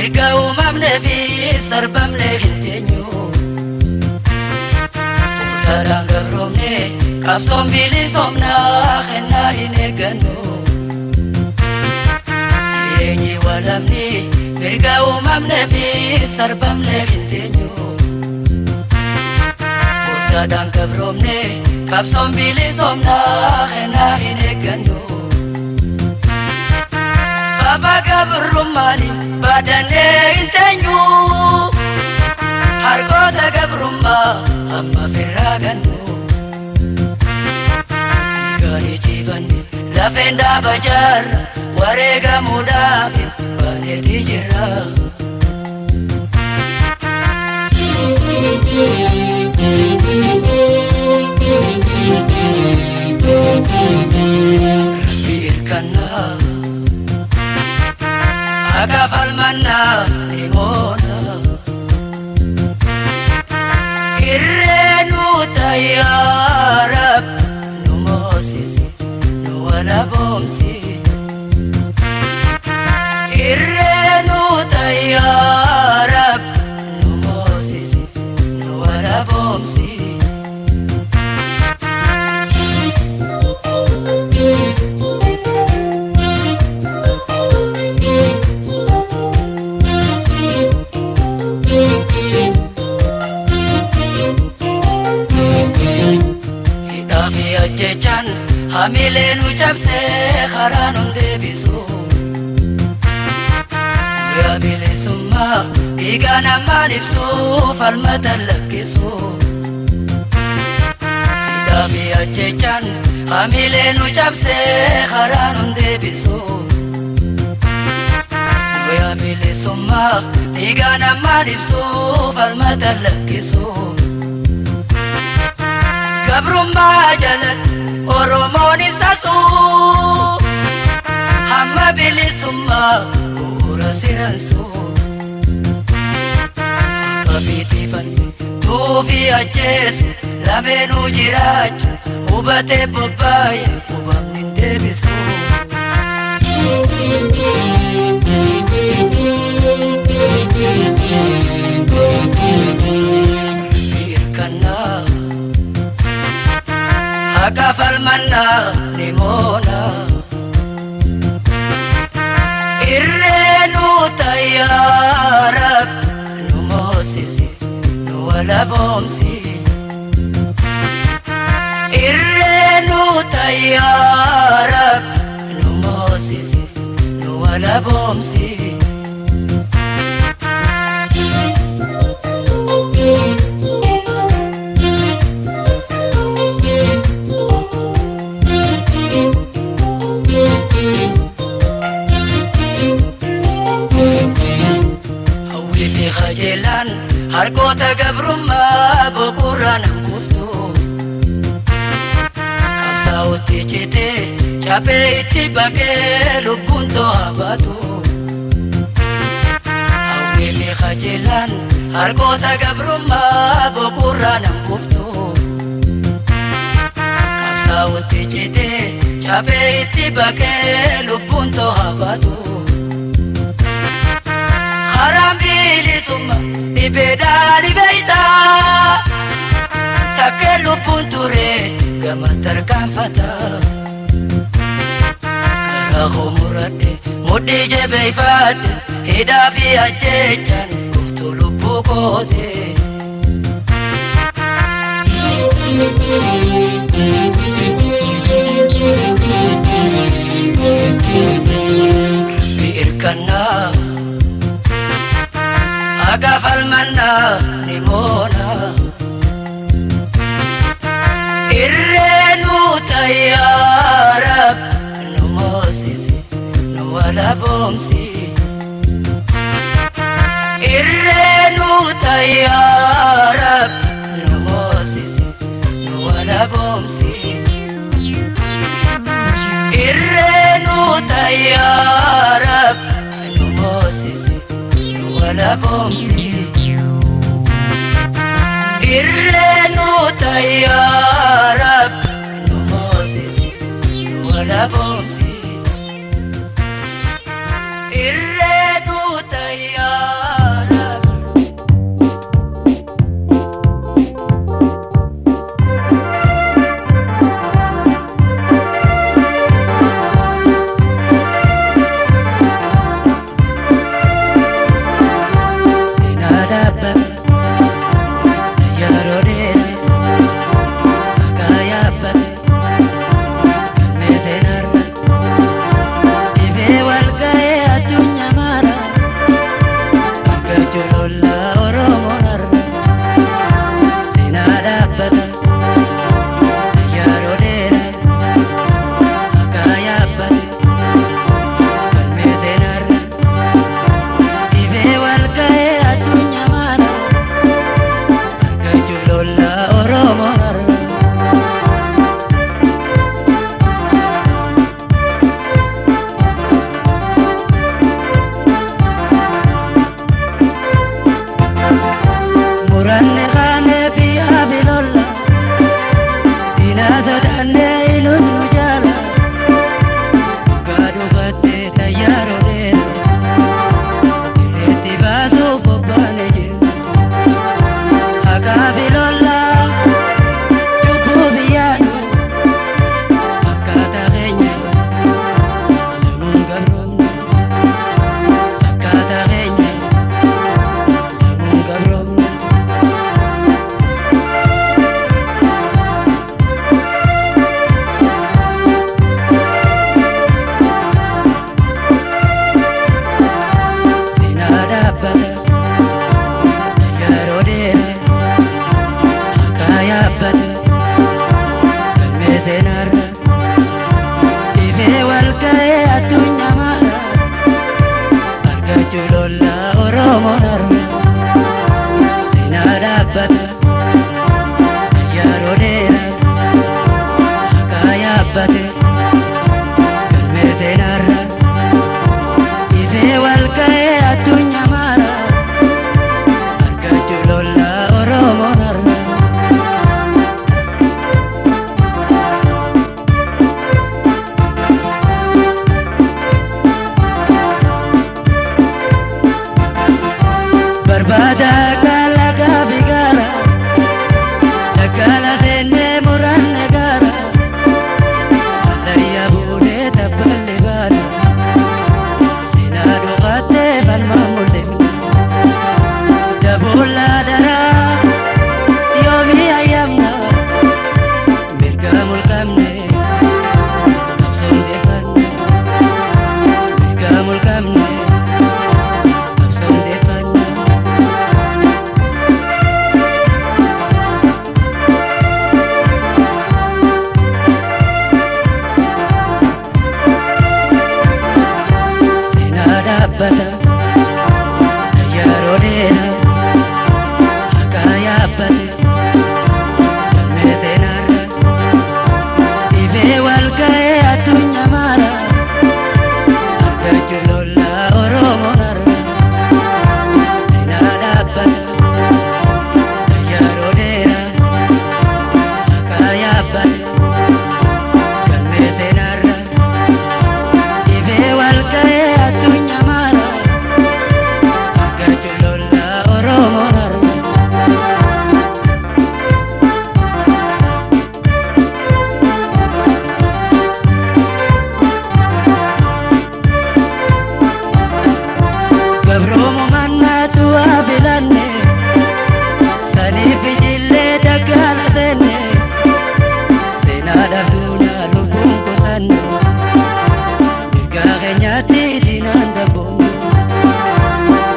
mirga uumamne fi sarbamne hinteenyu Murtaadhaan gabroomne qabsoon bilisomnaa kennaa hin eeggannu Jireenyi walamni mirga uumamne fi sarbamne hinteenyu Murtaadhaan gabroomne qabsoon bilisomnaa kennaa hin eeggannu Fafa gabrummaani baadannee hinteenyu Harkoota gabrummaa amma firraa gannu Dhiigani ciifanne lafeen dhaaba jaarra wareegamuudhaafis baneetii jirra Rabbi irkannaa Akka falmannaa ni moona Irreenu yaa Rab nu moosisi nu walaboomsi Irreenu yaa Rab nu moosisi nu walaboomsi Jechan hamileen ucabsee karaan deebisu Guyyaa bilisummaa dhiigaa namaan ibsu falmata lakkisu Hidhaa jechan hamileen ucabsee karaan deebisu Guyyaa bilisummaa dhiigaa namaan ibsu falmata lakkisu Gabrummaa jalat Oromoon isasu Hamma bilisummaa bu'uura siransu Qabiitiifanne tuufi ajjeesu lameenuu jiraachu hubatee bobbaaye hubamni hin deebisu Irkannaa Akka falmannaa ni moona Irreenu yaa Rab nu moosisi nu walaboomsi Irreenu yaa Rab nu moosisi nu walaboomsi Khajeelan harkoota gabrummaa boqorraan hanquftu Qabsaa'utti citee cabee itti baqee lubbuun to'aa baatu Hawwiifi khajeelan harkoota gabrummaa boqorraan hanquftu Qabsaa'utti citee cabee itti baqee lubbuun to'aa baatu Karaan bilisummaa dhibeedhaa dhibeeytaa Takkee lubbuun ture gama tarkaanfata Karaa koo muradhe mudhii jabeeffadhe hidhaa fi ajjechaan guftuu lubbuu koote Rabbi irkannaa Akka falmannaa ni moona Irreenu yaa Rab nu moosisi nu walaboomsi Irreenu yaa Rab nu moosisi nu walaboomsi Irreenu yaa Rab nu moosisi nu walaboomsi Irreenu yaa Rab nu moosisi nu walaboomsi Irreenu yaa dhaabbata yeroo dheeraa haqaa yaabbate galmee seenaarra ifee wal ga'ee addunyaa maara argachuu lolla Oromoon har'a. Barbaada kalaqa bigara Dagala senne muranne gara Allayya bude tabballe bada Sina dhufatte falma mulle Dabulla dara yomi ayyamna Mirga mulkamne Qabsoon deefanne Mirga mulkamne Qabsoon deefanne dhaabbata yeroo dheeraa haqaa yaabbate galmee seenaarra ifee wal ga'ee addunyaa maara argachuu lolla Oromoon har'a. Seenaa dhaabbata yeroo dheeraa haqaa yaabbate galmee seenaarra ifee wal ga'ee addunyaa Gabrooma mannatu afilanne saniif ijillee daggala seenne seenaa dhabduudha lubbuun kusanne mirgaa keenyatti diinaan dabboomne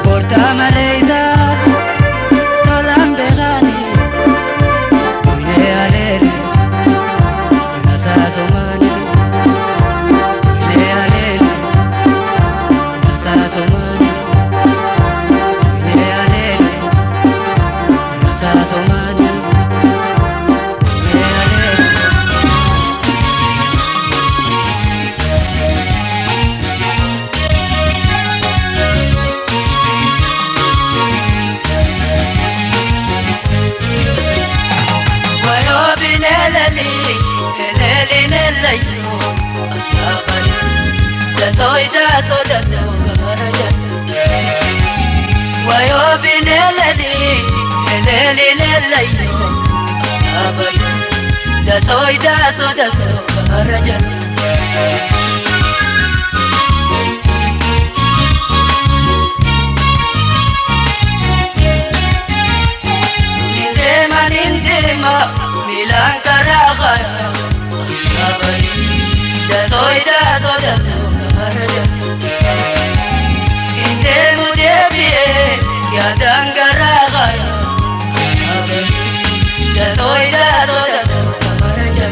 boortaa malee isaa tolaan beekaani duynee aleele nasaasumaani duynee aleele nasaasumaani milan karakaya abadi dasoida karaja inde mudebie ya dangarakaya abadi dasoida karaja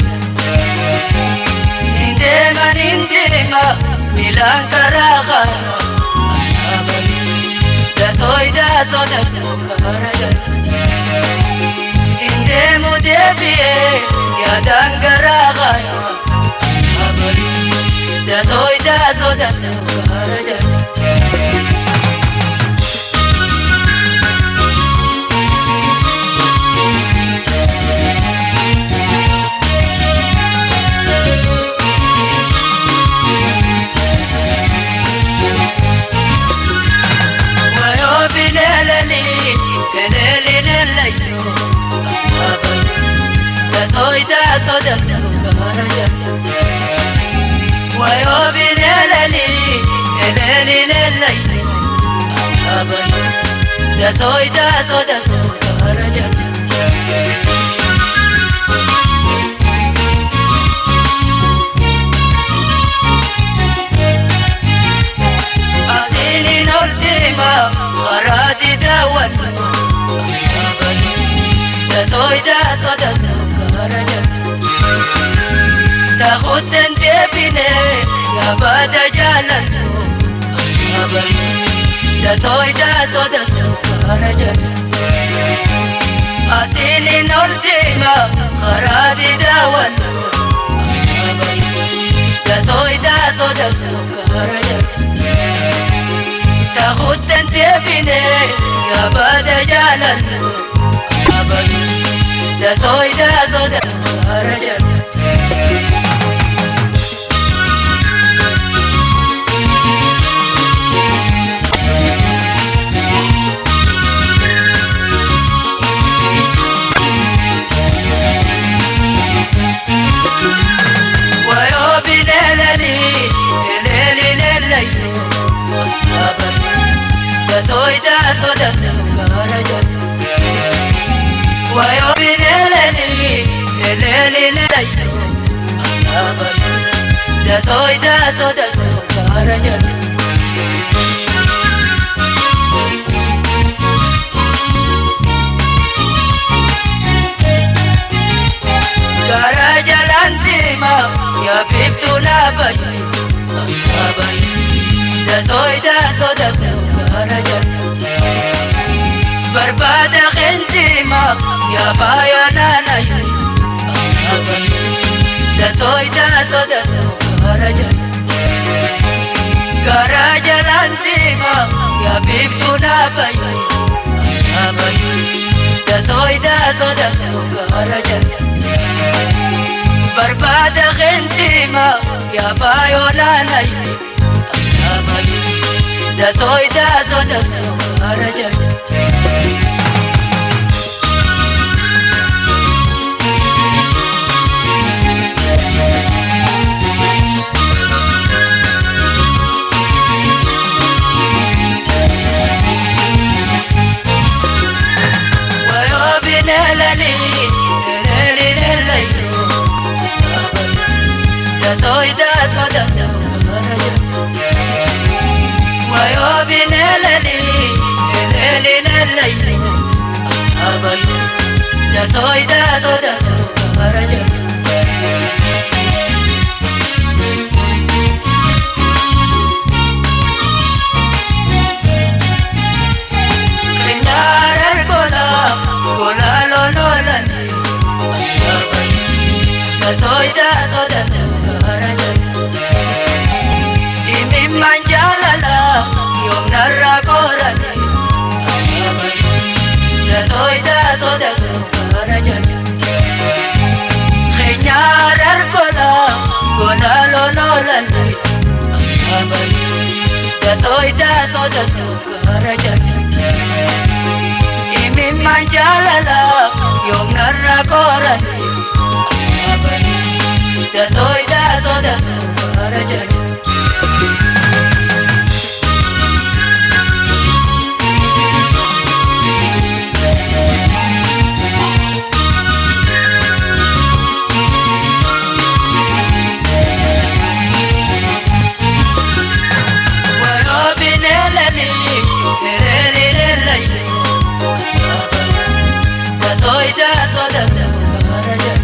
inde manindima milan karakaya abadi dasoida karaja Demu debie ya dangarakaya abadi dasoida karaja wayo binelali keleli lelayo dasoida karaja wayo binelali keleli lelayo abadi dasoida karaja asini noltima waradi dawan abadi dasoida karaja takhuten debine ya bada jalan abadi dasoida karaja الديما خرادي داون دسوي داسو دسو كهرجت تاخد انت بني يا بدا جالن دسوي داسو دسو كهرجت دسوي داسو دسو كهرجت ويوم الليلي الليلي ليلي دسوي داسو دسو كهرجت كهرجت الانتما يا بيبتونا باي دسوي داسو دسو كهرجت برباد خنتما يا بايا ناناي دسوي داسو دسو كهرجت كهرجت الانتما يا بيبتونا باي دسوي داسو دسو كهرجت برباد خنتما يا بايا ناناي دسوي داسو دسو كهرجت دسوي داسو دسو كهرجت ويوم الليلي الليلي ليلي دسوي داسو دسو كهرجت خنجار القلاب قلا لولولني دسوي داسو دسو كهرجت إمي من جاللا يوم نرى قرني دسوي داسو دسو كهرجت خنجار القلاب قلا لولولني دسوي داسو دسو كهرجت إمي من جاللا يوم نرى قرني دسوي داسو دسو كهرجت دسوي داسو دسو كهرجت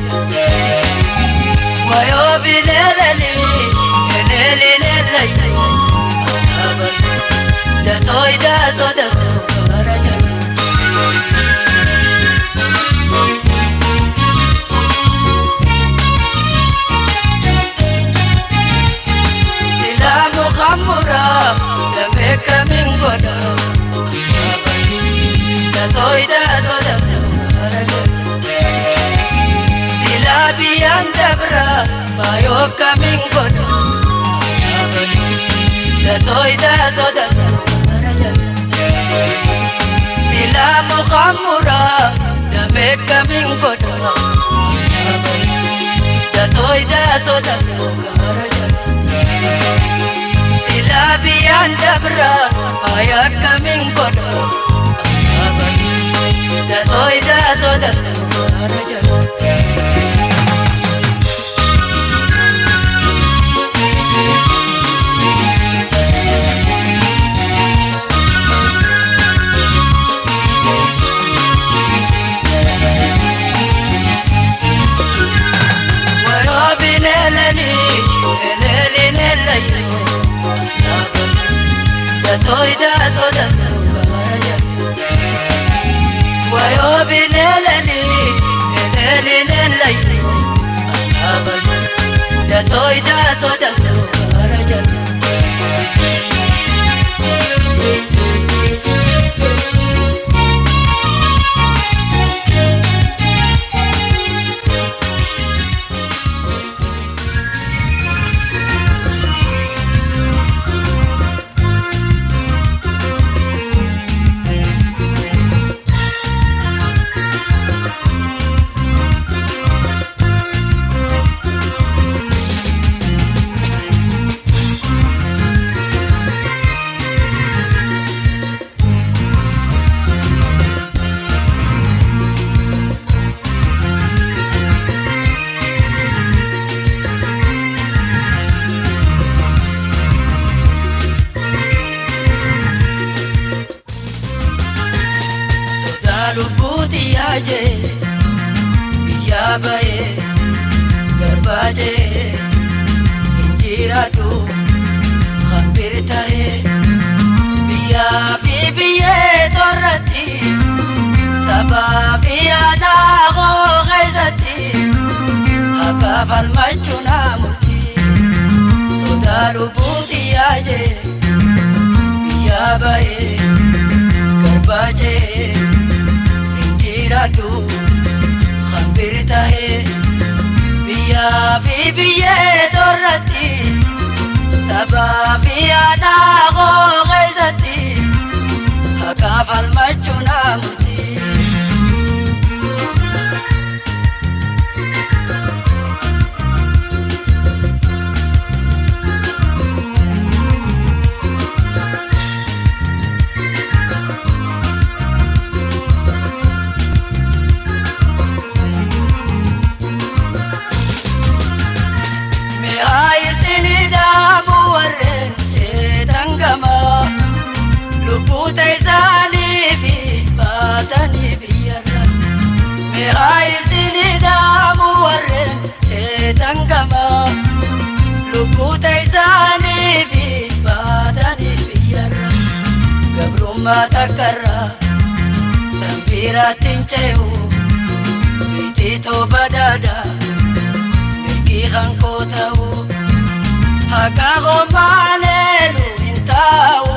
ويوم الليلي الليلي ليلي دسوي داسو دسو كهرجت سلام خمرة دمك من قدام دسوي داسو دسو كهرجت سلابي اندبرا بايوك من قدام دسوي داسو دسو كهرجت سلام خمرة دمك من قدام دسوي داسو دسو كهرجت سلابي اندبرا بايوك من قدام دسوي داسو دسو كهرجت دسوي داسو دسو كهرجت ويوم الليلي Elinen layo abajo da so raja lubbuuti yaajee biyyaa bayee garbaajee injiraadhu hambir ta'ee biyyaa fi biyyee torratti sabaa fi aadaa koo keessatti akka falmachuu naamutti sodaa lubbuuti yaajee biyyaa bayee garbaajee radu hambir ta'ee biyyaa fi biyyee torratti sabaa fi aadaa koo keessatti akka falmachuu naamutti. Taizani fi batani biyarra me aizini damu warren chetangama lubu taizani fi batani biyarra gabrumma takarra tambira tinchehu bitito badada mirki hankotau haka gomanelu intau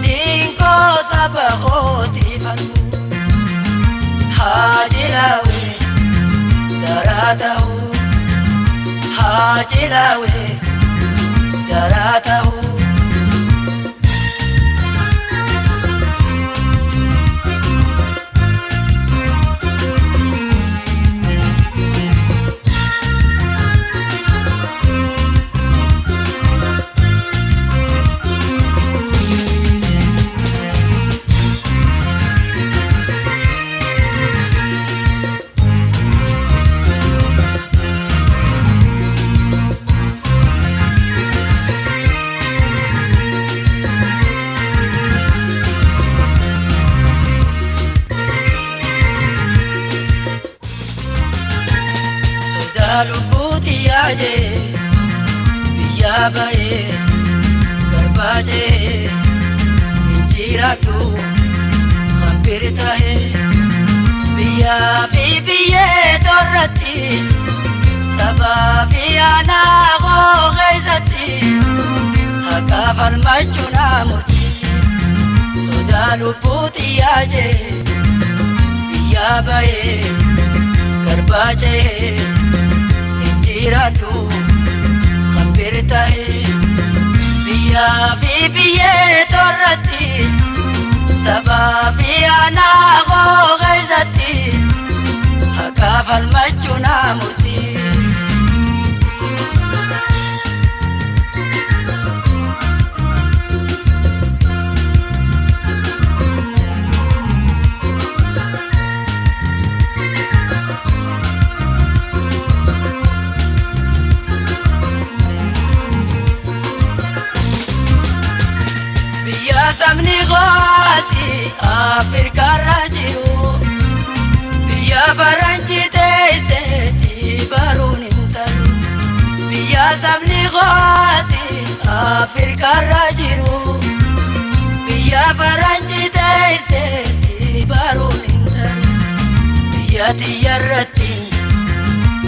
Dinko sabahoti falmu Hajilawe daratahu Hajilawe daratahu lubbuuti yaajee biyyaa bayee garbaajee injiraadhu hambir ta'ee biyyaa fi biyyee torratti sabaa fi aadaa koo keessatti akka falmachuu naamutti sodaa lubbuuti yaajee biyyaa bayee garbaajee injiraadhu hambir ta'ee biyyaa fi biyyee torratti sabaa fi aadaa koo keessatti akka falmachuu naamutti. Sabni gooti Afrika rajiru biyya faranji teessee baruun hin talu biyya sabni gooti Afrika rajiru biyya faranji teessee baruun hin talu بياتي يرتين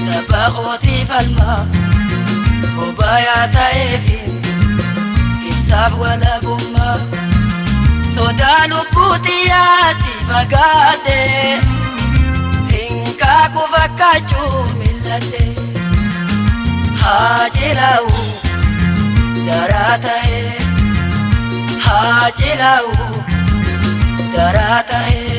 سباخوتي فالما وبايا تايفين إفساب ولا بما صدا لبوتياتي فقادي إنكا كفكاچو ملتي هاجلاو دراته هاجلاو دراته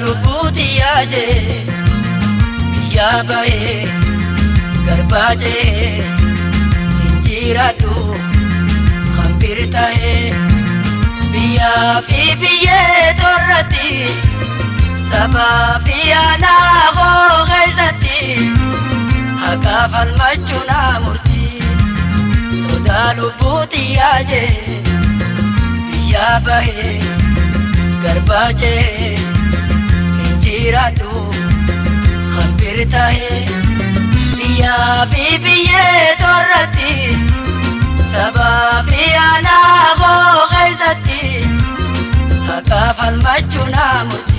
Rubuti aje biya bae garbaje injiradu khambirta hai biya fi biye torati saba fi ana go gaizati haka fal machuna murti soda rubuti aje biya bae garbaje jiradu khambirta hai biya fi biye torati saba fi ana go gaizati haka fal machuna murti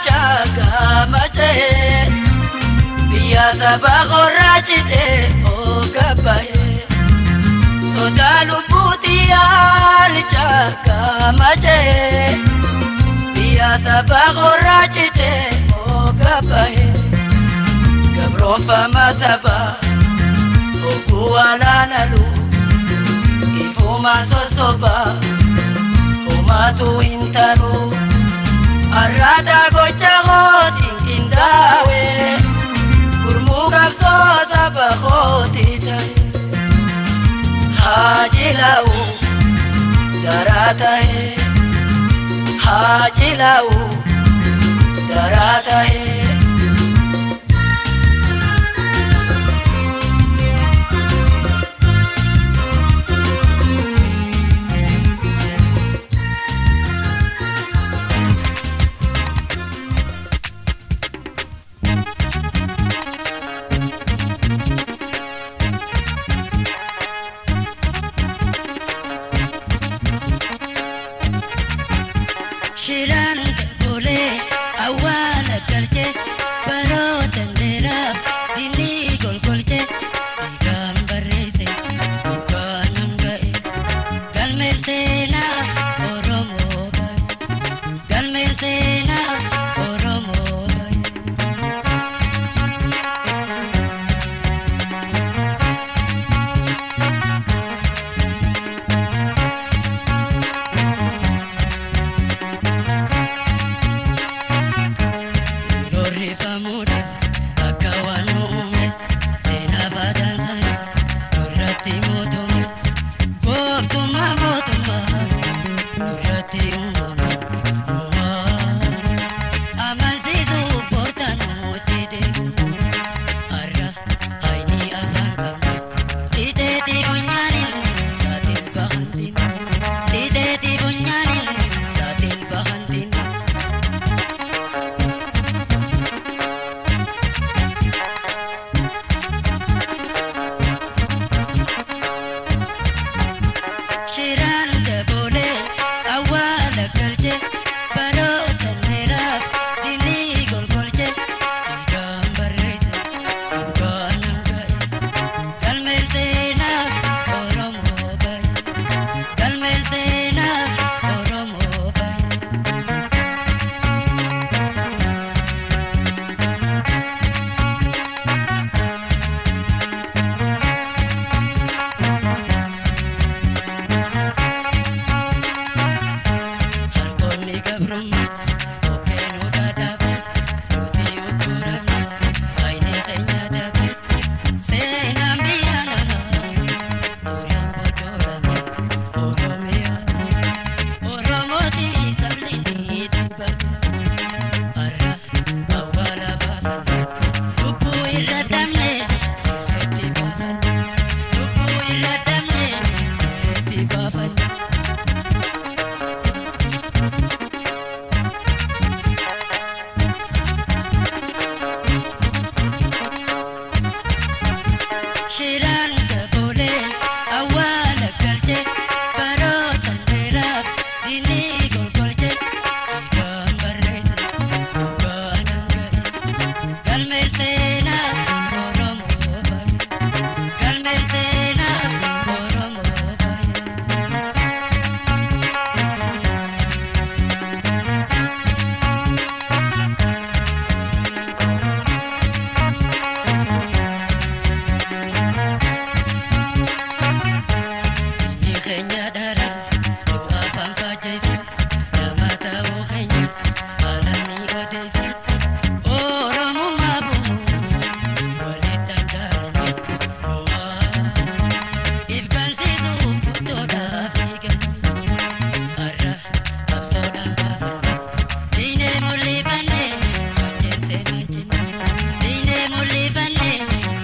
jaga mace biya saba gorachite o gabaye soda lubuti al jaga mace biya saba gorachite o gabaye gabro fama saba o buala nalu ifuma sosoba fuma tu intalu arada gocha gotin indawe kurmu gabso sabahoti tay hajilau darata hai hajilau darata hai gabrummaa obbeen odaa dhaabee nuti ugguramne aynee keenya dhaabee seenaan biyya namaa duriin boodorame Oromiyaa Oromootiin sabni itti barre arra awwaala baafanne lubbuu irra dhabne irratti baafanne lubbuu irra dhabne irratti baafanne. Shiraan daboolee awwaala galchee baroota dheeraaf diinii golgolchee dhiigaan barreesse dhugaan hanga'e galmeen seenaa Oromoo baay'ee galmeen seenaa Oromoo baay'ee. Inni keenya dharaan nu afaan faajjeessu nama ta'uu keenya haalaan ni odeessu Oromummaa bu'uun waliin danda'anii bu'aa ifgansiisuuf guddoodhaaf eeganii har'a qabsoodhaan baafanne diinee mul'ifanne qacceen seenaan jenne diinee mul'ifanne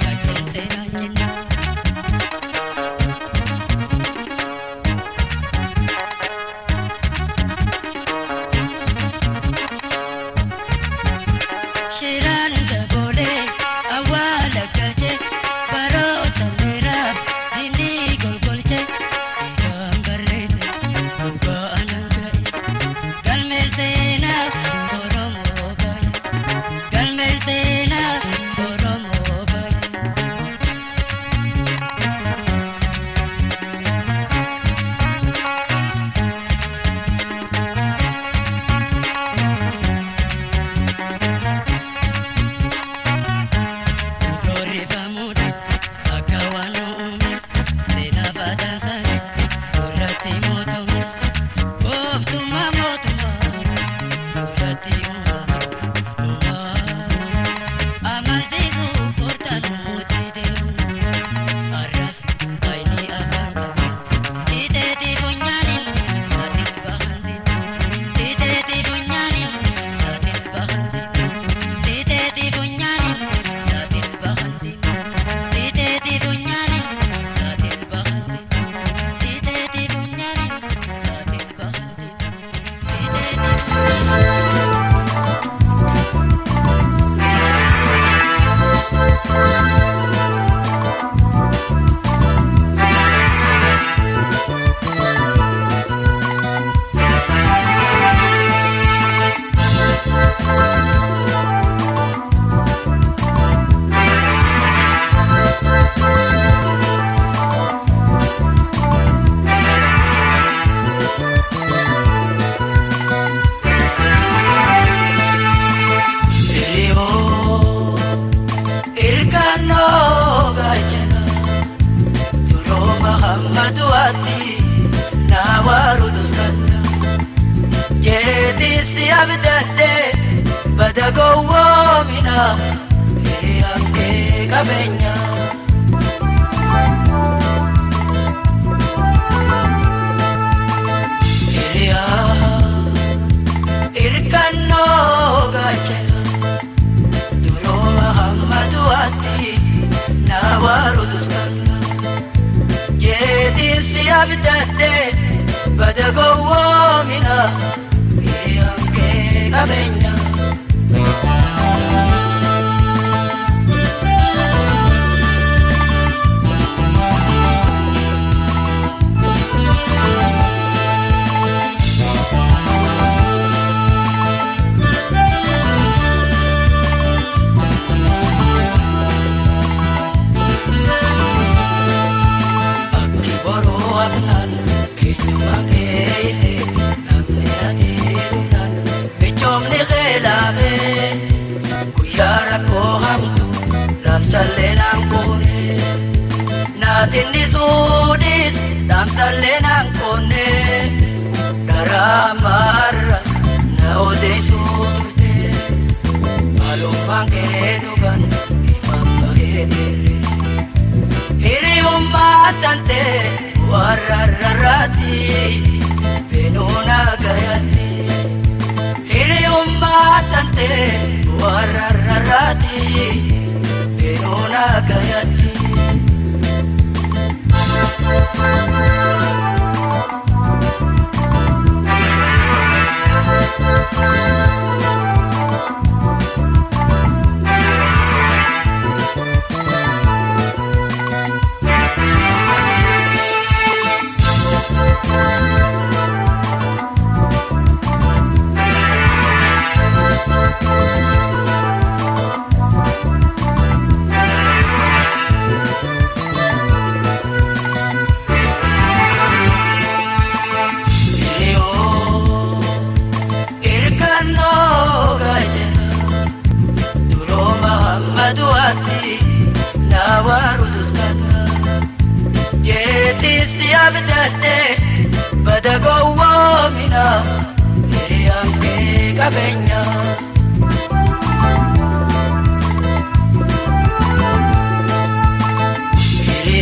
qacceen seenaan jenne. Shiraan daboolee awwaala galchee baroota dheeraaf diinii golgolchee dhiigaan barreesse dhugaan hanga'e galmeen seenaa Oromoo baay'ee galmeen seenaa Oromoo baay'ee. Roorrifamuudhaaf akka waan uume seenaaf aadaansaanii nurratti mootome gooftummaa mootummaa nurratti uumame nuwaa amansiisuuf kortaan nuti deemu har'a aynii afaan qabu iteetii funyaaniin saatiin bahan iteetii funyaaniin saatiin bahan iteetii funyaaniin saatiin bahan iteetii funyaaniin saatiin bahan iteetii funyaaniin saatiin bahan iteetii Hiriyoon irkannoo gaachana duroo Mahammadu ati nawaaru dusranna jeetisi abdadde bada gowwoomina hiriyankee qabeenya. Hiriyaa irkannoo gaachana duroo Mahammadu ati nawaaru dusranna jeetisi abdadde bada gowwoomina hiriyankee qabeenya. Abdi boroo abnaan eenyummaa kee namni ati dhumnaan bichoomni keelaafee guyyaa rakkoo hamtu raabsallee naan koone naatinni suudhis dhaamsallee naan koone daraa marra tante warrarrati benuna gayati Hiriyumma tante warrarrati benuna gayati Abdate badagowo mina yanke kabenya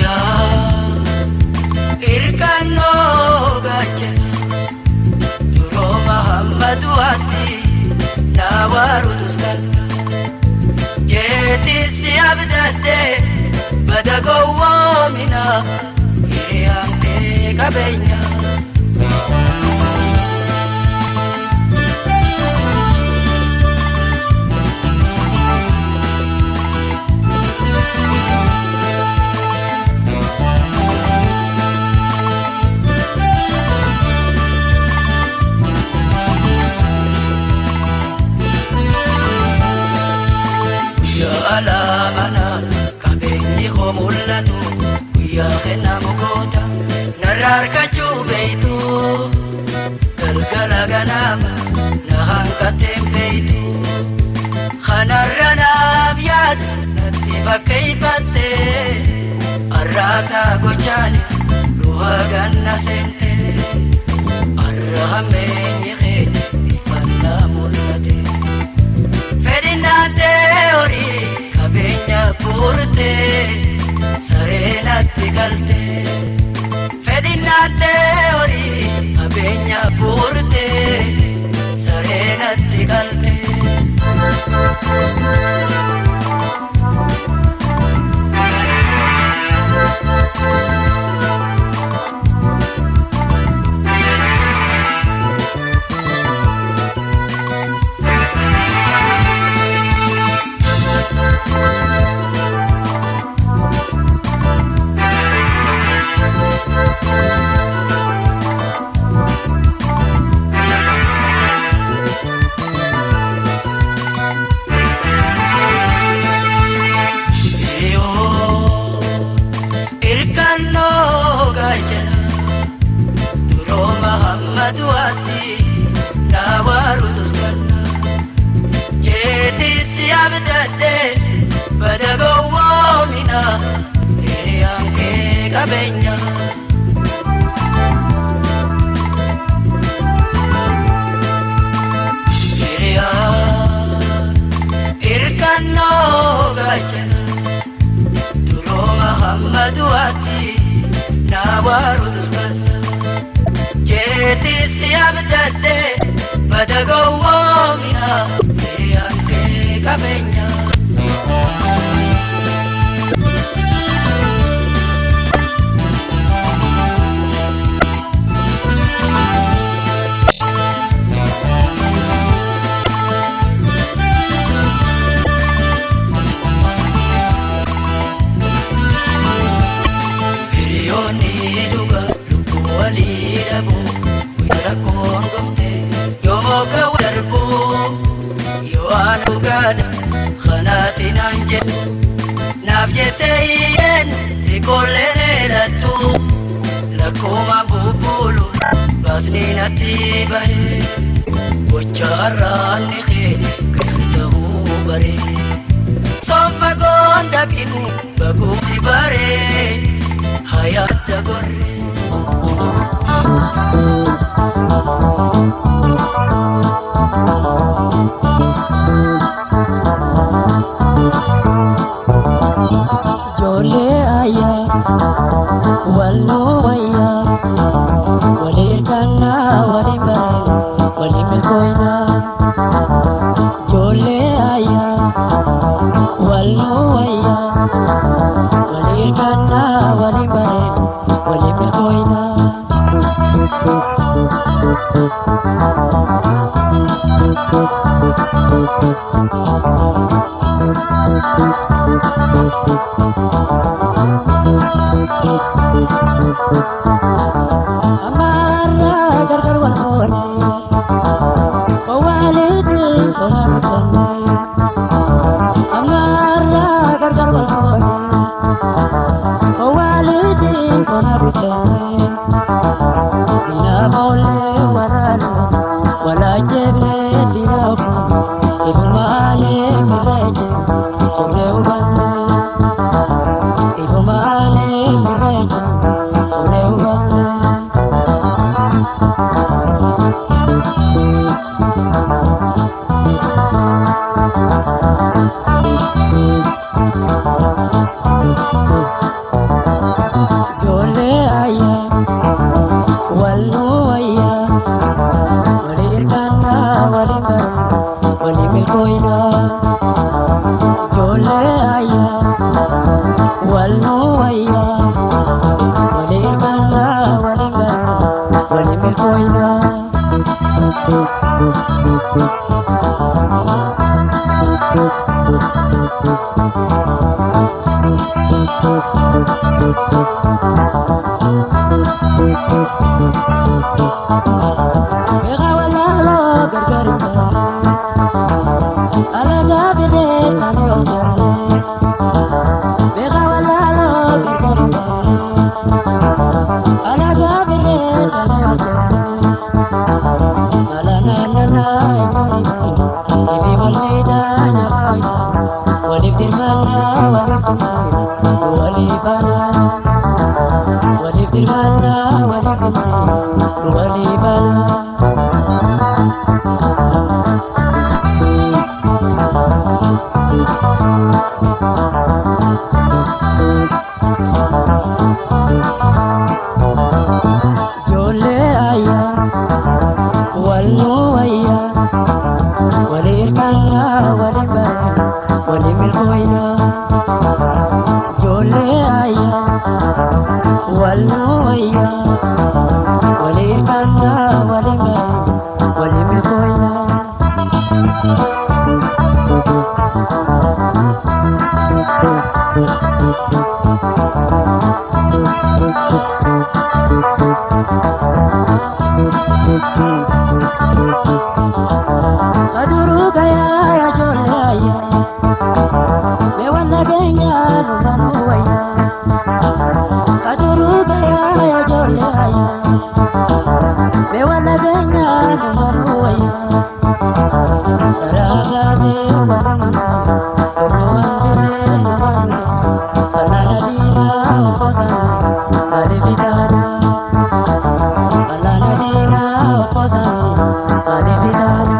ya irkano gache duro Muhammadu ati nawaruduskan jeti si abdate badagowo mina yanke kabenya ya alamana kabenyi khomulatu ya khena mugota nararkachu beitu galgala ganama nahankatem beitu khanarana biyad nati bakayfate arrata gochani ruha ganna sente arrahamenyi khe ifanna mulate ferinate ori kabenya purte sarenatti galte fedinate ori abenya purte sarenatti galte Duati nawaruduskan jeti siabdate badagowo mina yanke kabenya ya irkano gachana duro Muhammadu ati nawaruduskan jeti siabdate badagowo mina yanke kabenya خناتنا نجد نبجتين لكل ليلة لكم بوبولو بسنينتي بهي وشاراني خير كنته بري صف قندك إنو بقوتي بري حياة قري Jole aya koina jole aya walu aya wali kana wali bare wali koina amara gargar walone walidi walidane amara gargar walone walidi walidane ina mole warana wala jebre dirafu ibumale miraje ore ubane ibumale miraje ore ubane jole aya walu aya walir kana wali bare wali koina jole aya walu aya walir kana wali bare wali koina jole aya walu aya walir kana wali bare wali koina jole aya walu aya walir kana wali bare wali koina aduru kaya ya jole aya me wala genya no waya aduru kaya ya jole aya me wala genya no waya taraga de warama no ambire no wala alala dina oposa ade vidana alala dina oposa ade vidana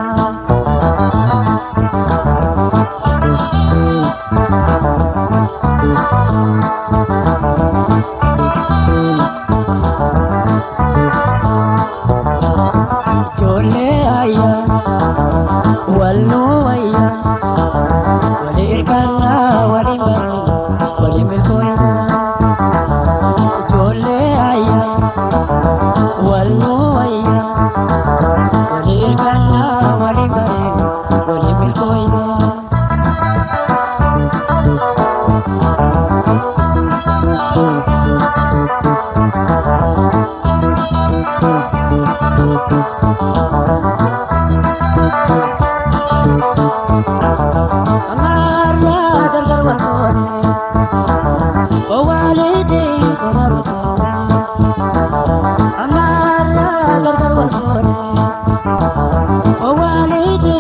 jole aya walu aya walir kana wali bare wali koina jole aya walu aya walir kana wali bare wali koina amara gargar walone walidi walidane amara gargar walone walidi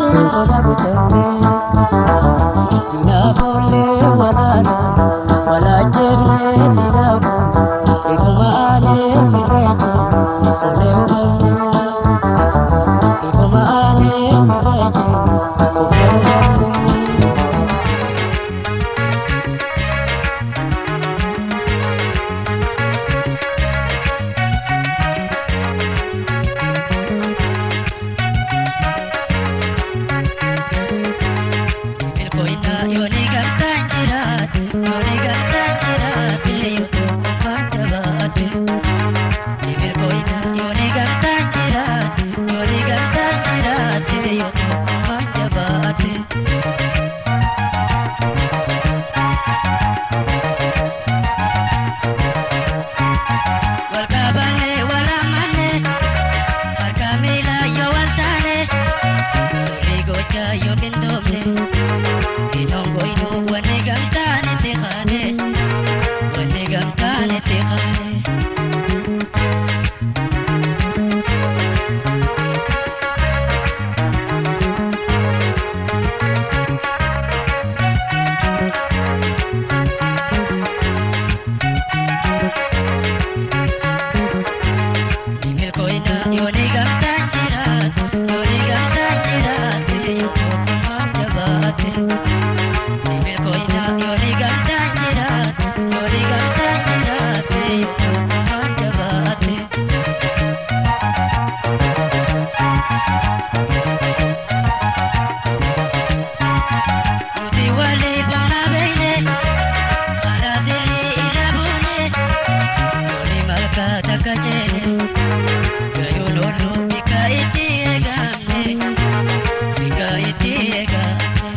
Nuti walii humna beeyne karaa sirrii irra buune looni malkaa takka ceene gayuu loolu bika itti eegamne bika itti eegamne.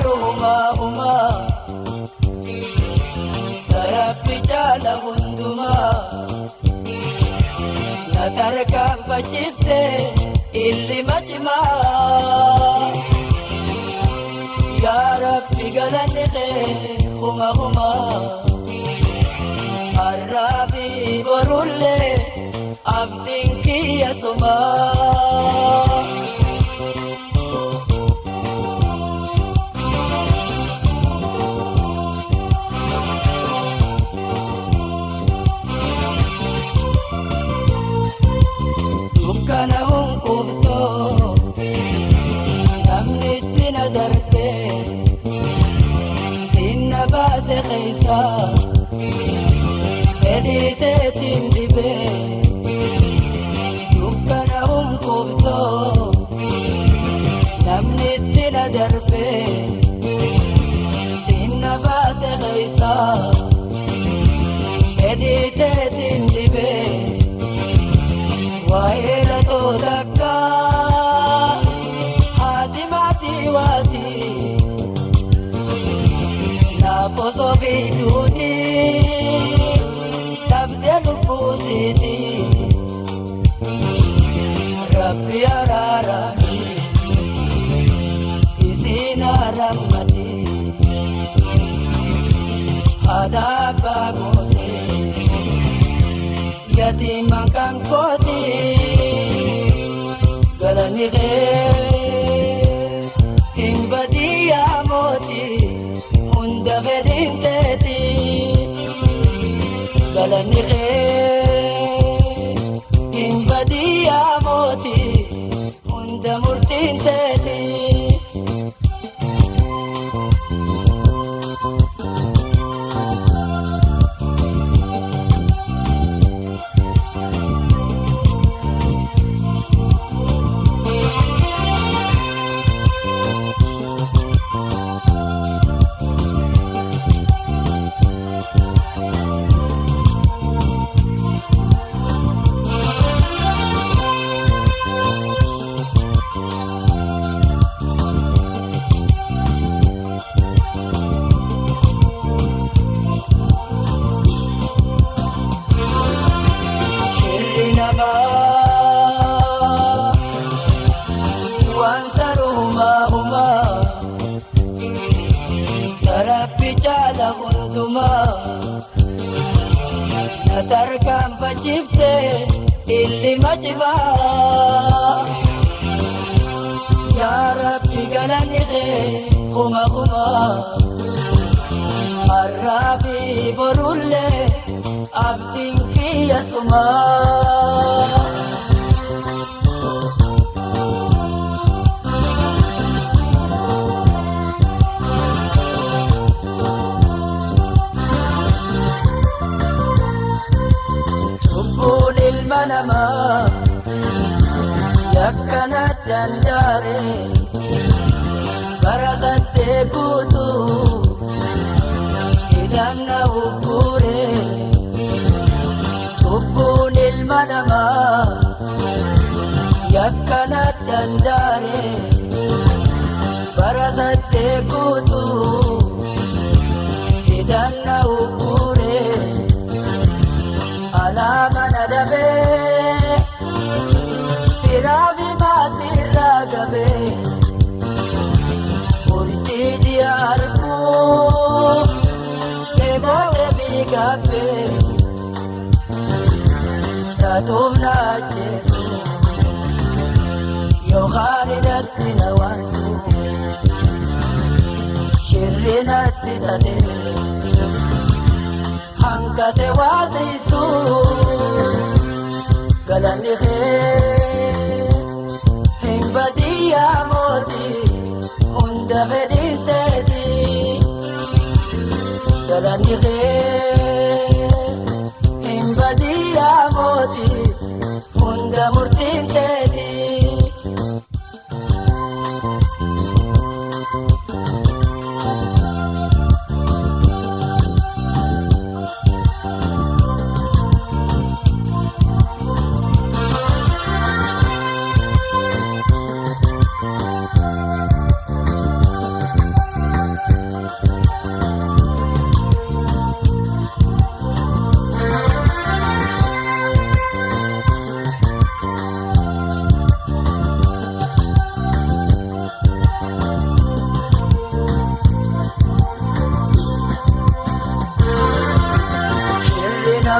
huma Rabbi jala hunduma Natarkan pachifte illi majma Ya Rabbi galanni huma Arabi borulle abdin kiya suma Dukkana hunqubto namni sina darbe sinna baase keessa mediteetiin dhibe dukkana hunqubto namni sina darbe sinna baase keessa mediteetiin dhibe Waila to dakka hatimati wati na poso biduni tabdelu pusiti Rabbi ararani isina rahmati hadaba mose Yatiman kan koti galani ge himbadiya moti hunda bedin teti galani ge himbadiya moti hunda murtin teti Natarkan pachifte illi majma Ya Rabbi galani huma Arabi borulle abdin kiya suma Manama yakkanat dandare barakatte kutu idanna ukure tubbunil manama yakkanat dandare barakatte kutu idanna ukure alama nadabe firabi mati ragabe urti diarku emote bigabe tatumna jesu yohanidatti nawasu shirrinatti tade Hankate wadisu galani himbadiya moti hunda bedintedi galani himbadiya moti hunda murtintedi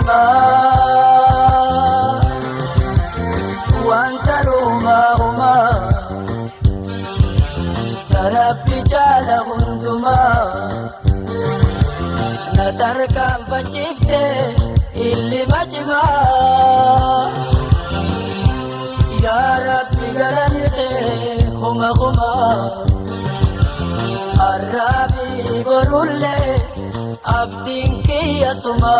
hima wanta rumahuma tarabbi jala hunduma natarkan facifte illi majma ya rabbi galanike khuma khuma arabi borulle abdin kiyatuma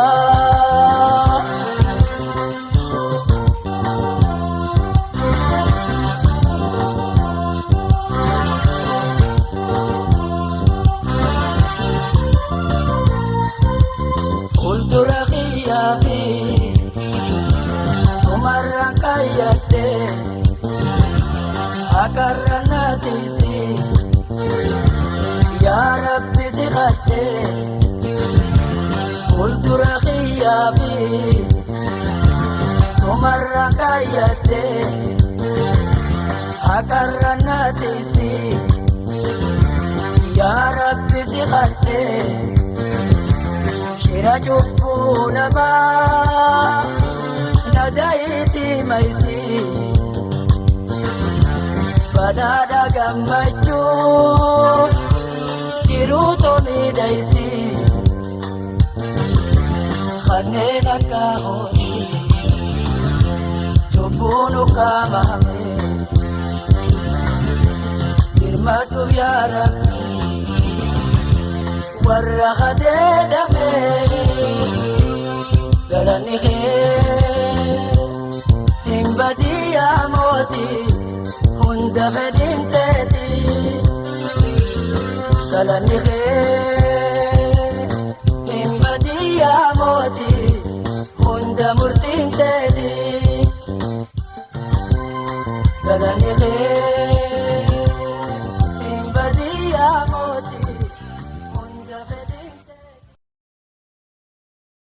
قلت رخيا في سمر كيتي أكرنا تيسي يا ربي سخدي قلت رخيا في سمر كيتي أكرنا تيسي يا ربي سخدي شرا جبونا ما ندايتي ميسي بدادا قمجو جروتو ميدايسي خنينا كاهوني جبونو كامامي برماتو يا ربي warra khadedame galani khair himbadi ya moti hunda fedin teti galani khair himbadi ya moti hunda murtin teti galani khair